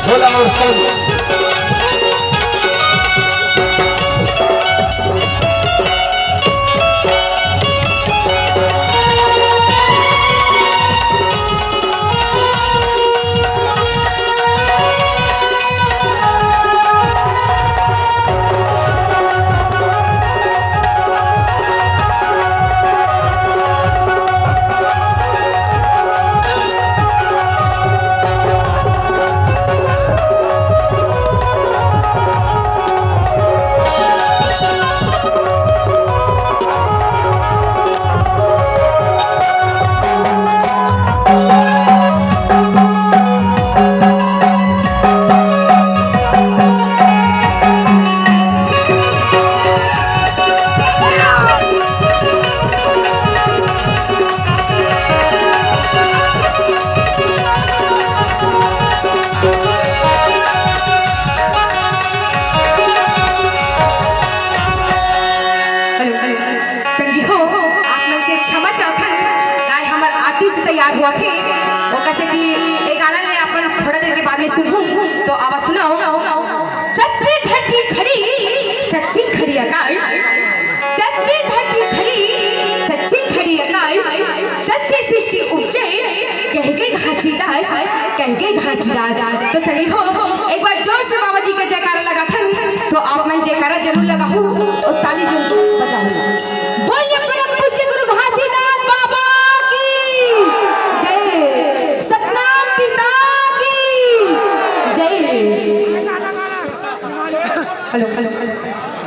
भोला और संग तैयार हुआ थे वो कैसे कि एक गाना ले अपन थोड़ा देर के बाद में सुनूं तो आवाज सुनाओ। सच्ची धरती खड़ी सच्ची खड़ी आकाश, सच्ची धरती खड़ी सच्ची खड़ी आकाश, सच्ची सृष्टि उपजे कह के घासीदास, कह के घासीदास। तो चलिए हो एक बार जोर से बाबा जी का जयकारा लगा था तो आप मन जयकारा जरूर लगाऊं और ताली जरूर बजाऊं। बोलिए परम पूज्य गुरु घासीदास बाबा सतनाम पिता की जय। Hello hello hello.